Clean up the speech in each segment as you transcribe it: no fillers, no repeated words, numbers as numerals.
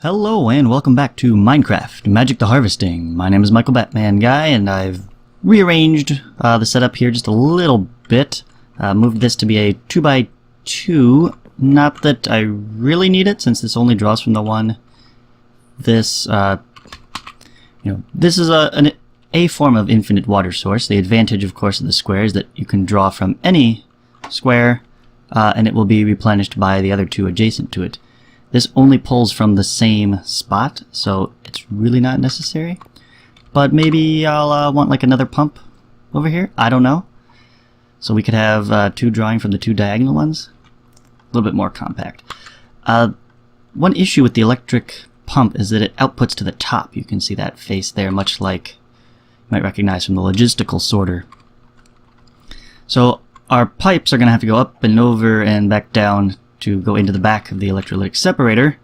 Hello and welcome back to Minecraft, Magic the Harvesting. My name is Michael Batman Guy and I've rearranged the setup here just a little bit. Moved this to be a 2x2. Not that I really need it since this only draws from the one. This, this is a form of infinite water source. The advantage, of course, of the square is that you can draw from any square and it will be replenished by the other two adjacent to it. This only pulls from the same spot, so it's really not necessary. But maybe I'll want like another pump over here. I don't know. So we could have two drawing from the two diagonal ones. A little bit more compact. One issue with the electric pump is that it outputs to the top. You can see that face there, much like you might recognize from the logistical sorter. So our pipes are going to have to go up and over and back down to go into the back of the electrolytic separator,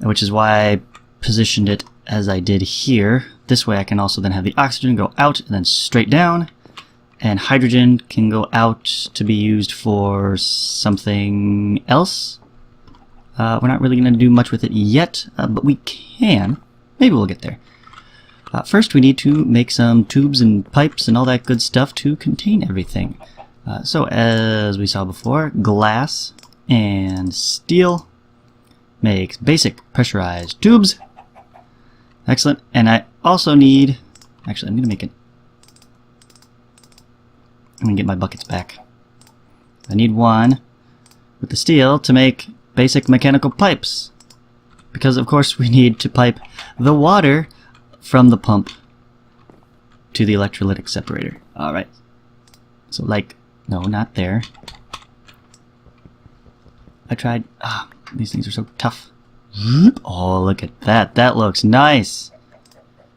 which is why I positioned it as I did here. This way I can also then have the oxygen go out and then straight down, and hydrogen can go out to be used for something else. We're not really going to do much with it yet, but we can. Maybe we'll get there. First we need to make some tubes and pipes and all that good stuff to contain everything. So as we saw before, glass and steel makes basic pressurized tubes. Excellent. And I also need, actually I'm going to get my buckets back. I need one with the steel to make basic mechanical pipes. Because of course we need to pipe the water from the pump to the electrolytic separator. Alright. So like, no, not there. I tried. These things are so tough. Oh, look at that. That looks nice.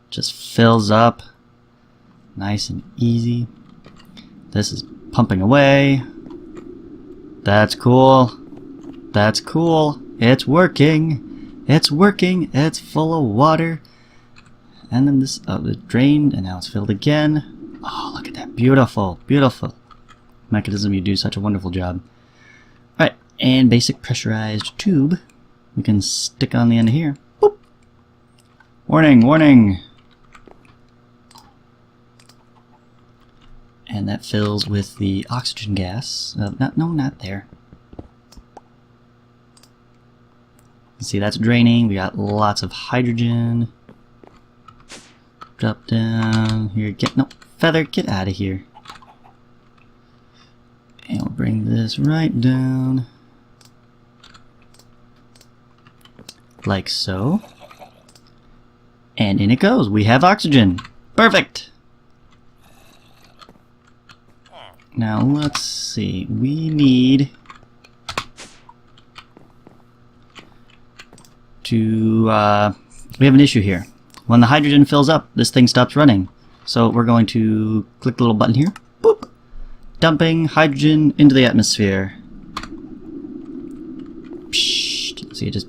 Just fills up. Nice and easy. This is pumping away. That's cool. That's cool. It's working. It's working. It's full of water. And then this, it drained, and now it's filled again. Oh, look at that. Beautiful. Beautiful. Mekanism, you do such a wonderful job. Alright, and basic pressurized tube we can stick on the end here. Boop. Warning, warning! And that fills with the oxygen gas. Not there. See, that's draining. We got lots of hydrogen. Drop down here. Feather, get out of here. And we'll bring this right down, like so. And in it goes. We have oxygen. Perfect! Now let's see. We need to... we have an issue here. When the hydrogen fills up, this thing stops running. So we're going to click the little button here. Boop! Dumping hydrogen into the atmosphere. Psst. See it just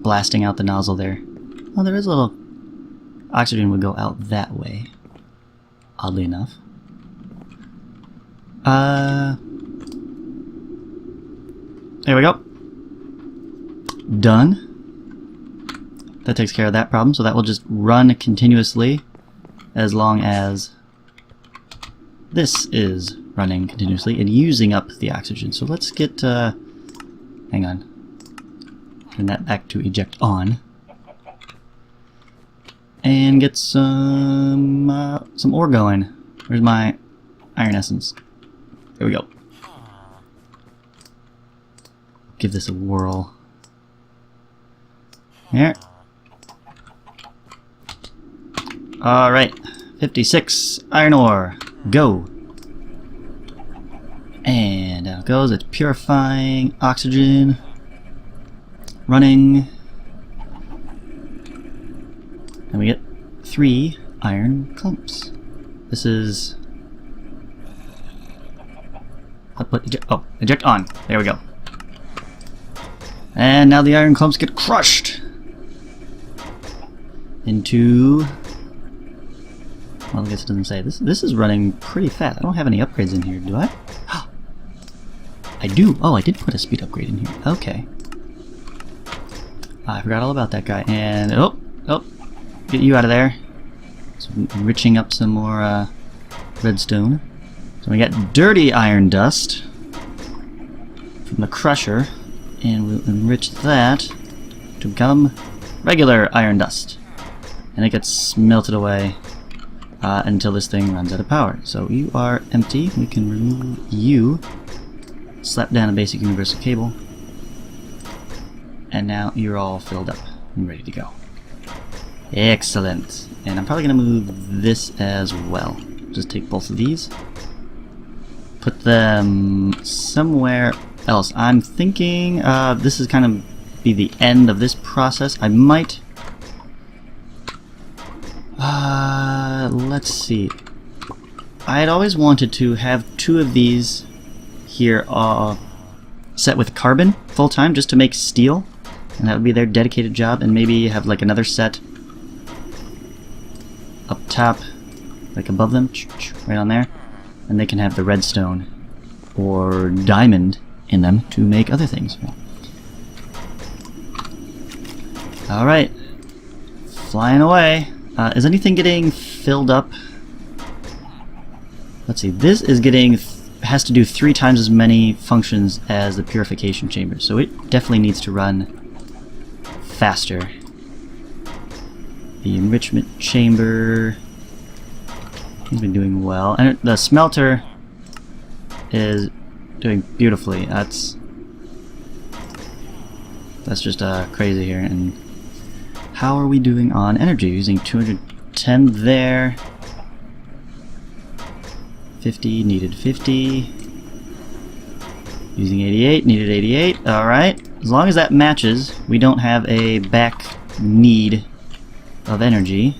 blasting out the nozzle there. Oh, there is a little oxygen would go out that way. Oddly enough. There we go. Done. That takes care of that problem, so that will just run continuously as long as this is running continuously and using up the oxygen. So let's get, hang on, turn that back to eject on, and get some ore going. Where's my iron essence? There we go. Give this a whirl. Here. Alright, 56 iron ore. Go! And down it goes. It's purifying oxygen. Running. And we get 3 iron clumps. This is... eject on. There we go. And now the iron clumps get crushed into... Well, I guess it doesn't say. This is running pretty fast. I don't have any upgrades in here, do I? I do. Oh, I did put a speed upgrade in here. Okay. I forgot all about that guy. And oh, get you out of there. So enriching up some more redstone. So we got dirty iron dust from the crusher, and we'll enrich that to become regular iron dust. And it gets melted away until this thing runs out of power. So you are empty. We can remove you. Slap down a basic universal cable. And now you're all filled up and ready to go. Excellent. And I'm probably going to move this as well. Just take both of these. Put them somewhere else. I'm thinking this is kind of be the end of this process. I might... let's see. I had always wanted to have 2 of these here set with carbon full time just to make steel. And that would be their dedicated job. And maybe have like another set up top, like above them, right on there. And they can have the redstone or diamond in them to make other things. Alright. Flying away. Is anything getting filled up? Let's see. This is getting... has to do 3 times as many functions as the purification chamber. So it definitely needs to run faster. The enrichment chamber... has been doing well. And the smelter is doing beautifully. That's just crazy here. And how are we doing on energy? Using 210 there. 50, needed 50. Using 88, needed 88. Alright. As long as that matches, we don't have a back need of energy.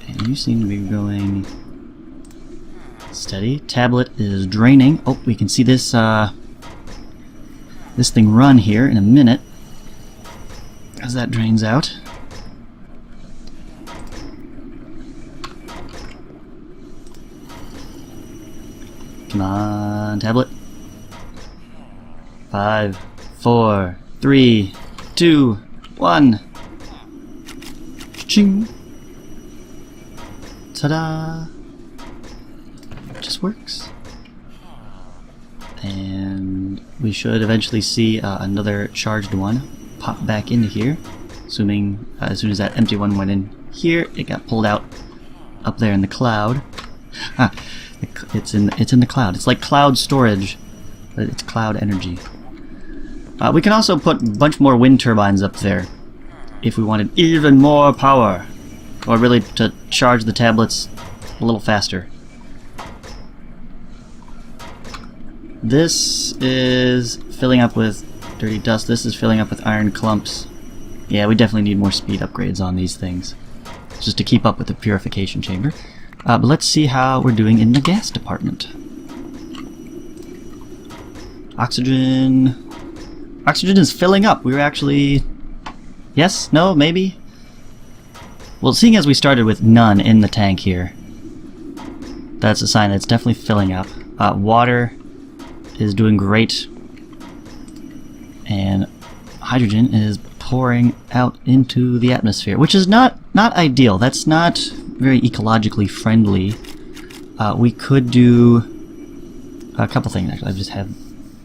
And you seem to be going steady. Tablet is draining. Oh, we can see this this thing run here in a minute as that drains out. Come on, tablet. 5, 4, 3, 2, 1. Ching. Ta-da! Just works. And we should eventually see another charged one pop back into here. Assuming as soon as that empty one went in here, it got pulled out up there in the cloud. It's in the cloud. It's like cloud storage, but it's cloud energy. We can also put a bunch more wind turbines up there if we wanted even more power, or really to charge the tablets a little faster. This is filling up with dirty dust. This is filling up with iron clumps. Yeah, we definitely need more speed upgrades on these things, just to keep up with the purification chamber. But let's see how we're doing in the gas department. Oxygen. Oxygen is filling up. We were actually... Yes? No? Maybe? Well, seeing as we started with none in the tank here, that's a sign that it's definitely filling up. Water is doing great. And hydrogen is pouring out into the atmosphere, which is not ideal. That's not very ecologically friendly. We could do a couple things, actually. I just have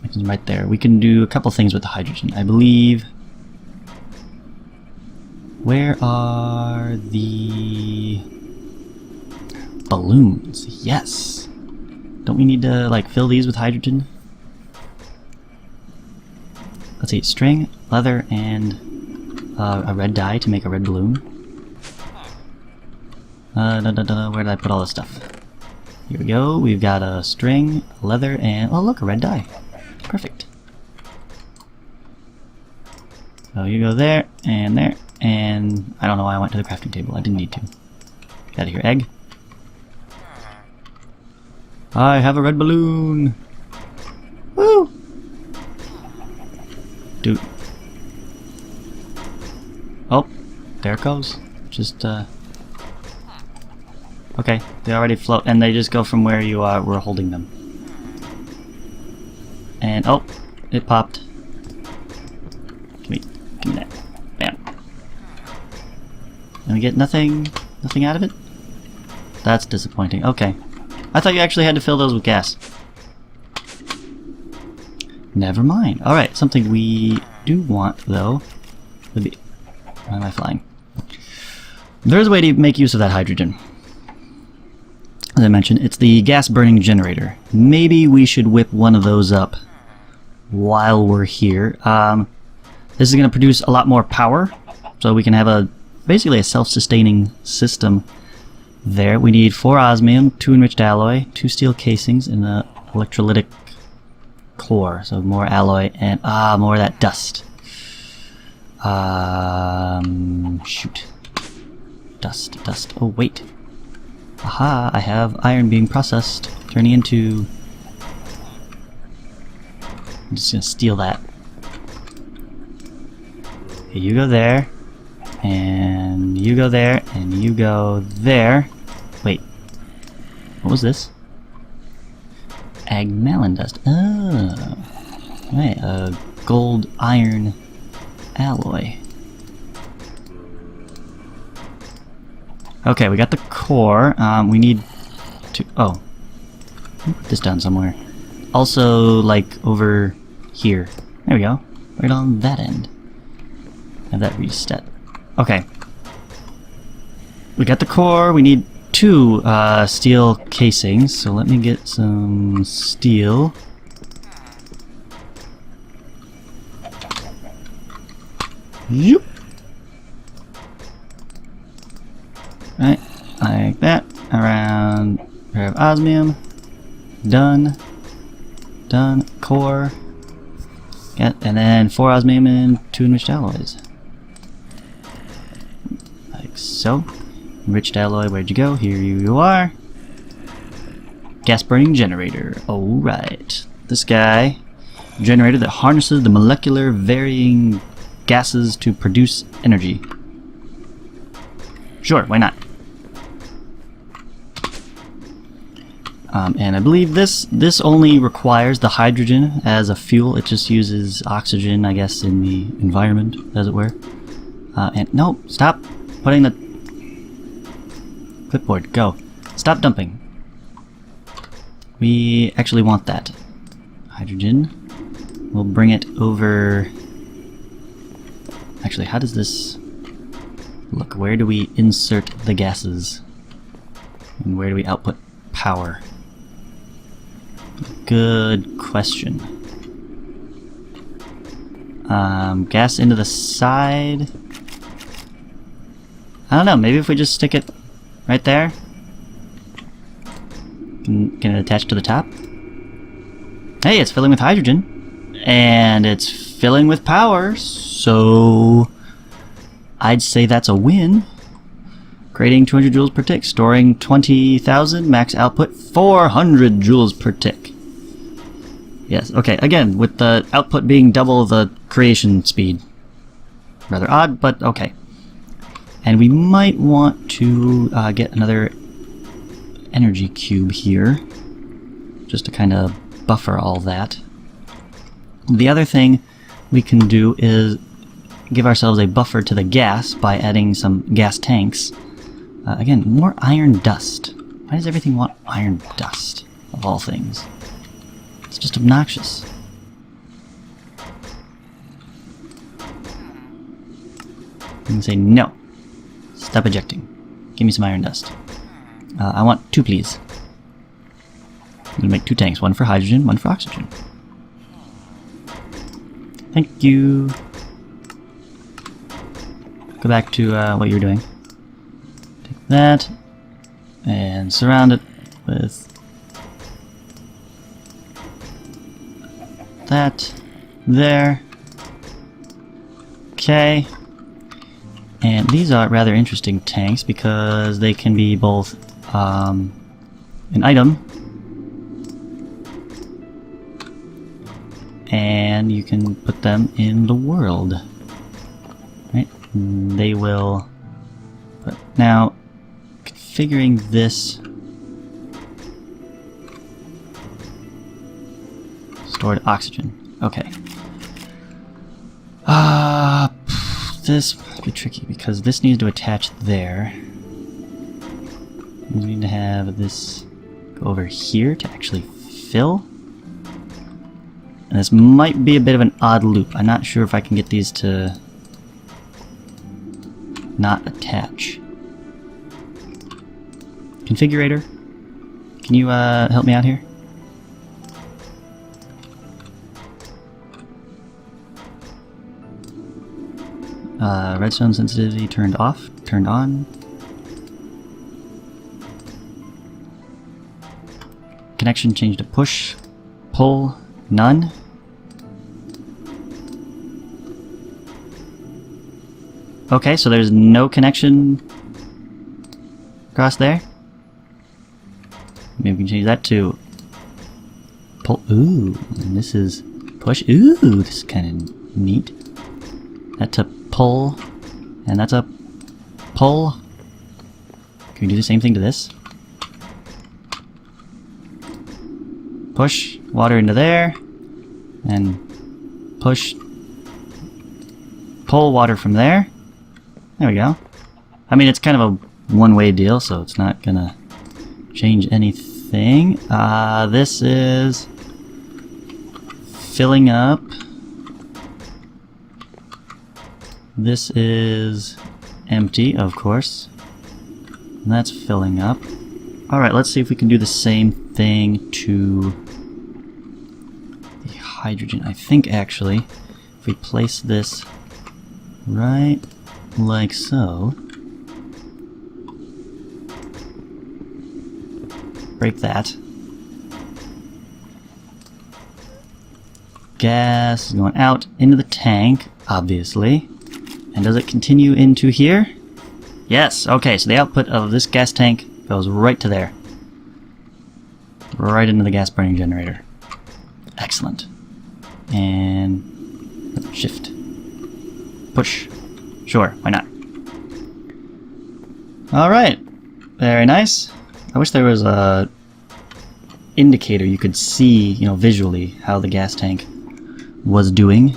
Mechanism right there. We can do a couple things with the hydrogen. I believe... Where are the balloons? Yes! Don't we need to, like, fill these with hydrogen? Let's see, string, leather, and a red dye to make a red balloon. Where did I put all this stuff? Here we go. We've got a string, leather, and oh look, a red dye. Perfect. So you go there, and I don't know why I went to the crafting table. I didn't need to. Get out of here, egg. I have a red balloon. Woo! Dude. Oh, there it goes. Just okay, they already float, and they just go from where you were holding them. And oh, it popped. Come And we get nothing out of it? That's disappointing. Okay. I thought you actually had to fill those with gas. Never mind. Alright, something we do want, though, would be... Why am I flying? There's a way to make use of that hydrogen. As I mentioned, it's the gas-burning generator. Maybe we should whip one of those up while we're here. This is going to produce a lot more power, so we can have basically a self-sustaining system there. We need 4 osmium, 2 enriched alloy, 2 steel casings, and an electrolytic core. So more alloy and more of that dust. Shoot. Dust. Oh, wait. Aha, I have iron being processed, turning into... I'm just gonna steal that. Okay, you go there, and you go there, and you go there. Wait, what was this? Agmalin dust. Oh, right, a gold iron alloy. Okay, we got the core. We need to... Oh. Let me put this down somewhere. Also, like, over here. There we go. Right on that end. Have that reset. Okay. We got the core. We need 2 steel casings. So let me get some steel. Yep. Right, like that. Around a pair of osmium. Done. Done. Core. Yeah, and then 4 osmium and 2 enriched alloys. Like so. Enriched alloy, where'd you go? Here you are. Gas burning generator. Alright. This guy. Generator that harnesses the molecular varying gases to produce energy. Sure, why not? And I believe this only requires the hydrogen as a fuel. It just uses oxygen, I guess, in the environment, as it were. And no, stop putting the clipboard. Go. Stop dumping. We actually want that hydrogen. We'll bring it over. Actually, how does this look? Where do we insert the gases? And where do we output power? Good question. Gas into the side. I don't know, maybe if we just stick it right there? Can it attach to the top? Hey, it's filling with hydrogen. And it's filling with power, so I'd say that's a win. Creating 200 joules per tick, storing 20,000, max output 400 joules per tick. Yes, okay, again, with the output being double the creation speed. Rather odd, but okay. And we might want to get another energy cube here, just to kind of buffer all that. The other thing we can do is give ourselves a buffer to the gas by adding some gas tanks. Again, more iron dust. Why does everything want iron dust, of all things? It's just obnoxious. You can say, no. Stop ejecting. Give me some iron dust. I want 2, please. I'm going to make 2 tanks. 1 for hydrogen, 1 for oxygen. Thank you. Go back to what you were doing. Take that and surround it with that there. Okay. And these are rather interesting tanks because they can be both an item and you can put them in the world. Right? And they will... But now, configuring this... Stored oxygen. Okay. this might be tricky because this needs to attach there. We need to have this go over here to actually fill. And this might be a bit of an odd loop. I'm not sure if I can get these to not attach. Configurator, can you help me out here? Redstone sensitivity turned off, turned on. Connection changed to push, pull, none. Okay, so there's no connection across there. Maybe we can change that to pull. Ooh, and this is push. Ooh, this is kind of neat. That's a pull, and that's a pull. Can we do the same thing to this? Push water into there, and push, pull water from there. There we go. I mean, it's kind of a one-way deal, so it's not gonna change anything. This is filling up. This is empty, of course. And that's filling up. Alright, let's see if we can do the same thing to the hydrogen. I think, actually, if we place this right like so. Break that. Gas is going out into the tank, obviously. And does it continue into here? Yes, okay, so the output of this gas tank goes right to there. Right into the gas burning generator. Excellent. And shift. Push. Sure, why not? Alright. Very nice. I wish there was a indicator you could see, you know, visually how the gas tank was doing.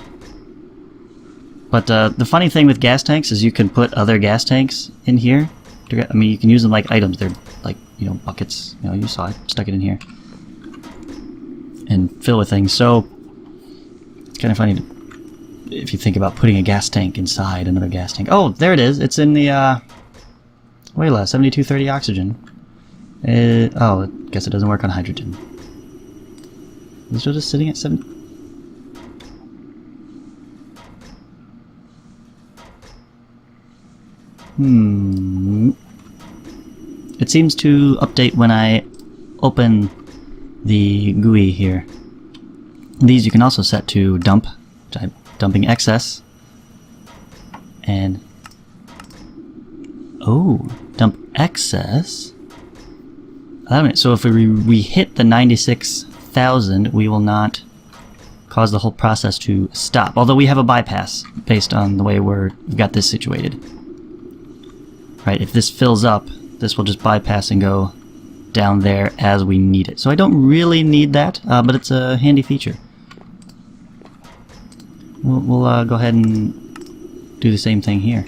But the funny thing with gas tanks is you can put other gas tanks in here. I mean, you can use them like items. They're like, you know, buckets. You know, you saw it. Stuck it in here. And fill with things. So, it's kind of funny if you think about putting a gas tank inside another gas tank. Oh, there it is. It's in the, way less. 7230 oxygen. Oh, I guess it doesn't work on hydrogen. Is it still just sitting at 7? It seems to update when I open the GUI here. These you can also set to dump, which I'm dumping excess. And oh, dump excess. So if we hit the 96,000, we will not cause the whole process to stop. Although we have a bypass based on the way we've got this situated. Right, if this fills up, this will just bypass and go down there as we need it. So I don't really need that, but it's a handy feature. We'll go ahead and do the same thing here.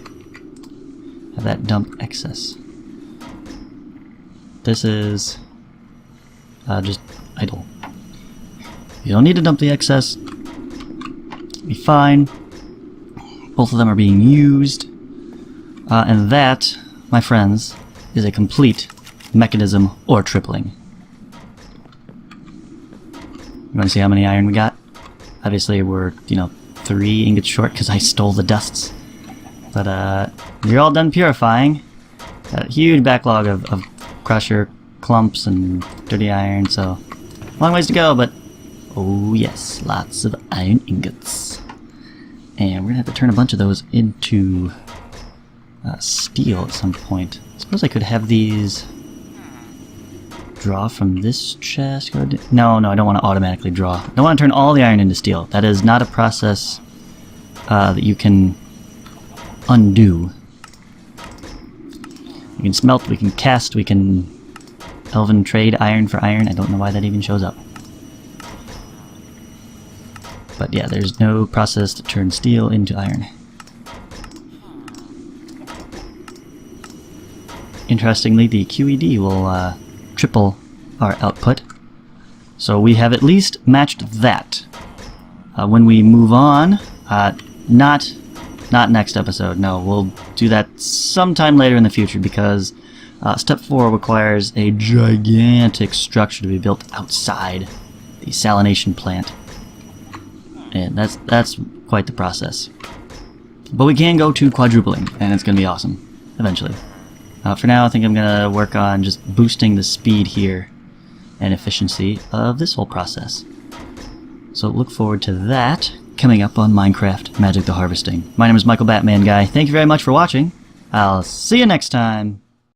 Have that dump excess. This is just idle. You don't need to dump the excess. Be fine. Both of them are being used. And that, my friends, is a complete mechanism or tripling. You want to see how many iron we got? Obviously we're, you know, 3 ingots short because I stole the dusts. But you're all done purifying. Got a huge backlog of crusher clumps and dirty iron, so long ways to go, but oh yes, lots of iron ingots. And we're gonna have to turn a bunch of those into steel at some point. I suppose I could have these draw from this chest. No, I don't want to automatically draw. I don't want to turn all the iron into steel. That is not a process that you can undo. We can smelt, we can cast, we can elven trade iron for iron. I don't know why that even shows up. But yeah, there's no process to turn steel into iron. interestingly, the QED will triple our output. So we have at least matched that. When we move on, not next episode, no, we'll do that sometime later in the future, because step 4 requires a gigantic structure to be built outside the salination plant. And that's quite the process. But we can go to quadrupling, and it's going to be awesome, eventually. For now, I think I'm going to work on just boosting the speed here and efficiency of this whole process. So look forward to that coming up on Minecraft Magic the Harvesting. My name is Michael Batman Guy. Thank you very much for watching. I'll see you next time.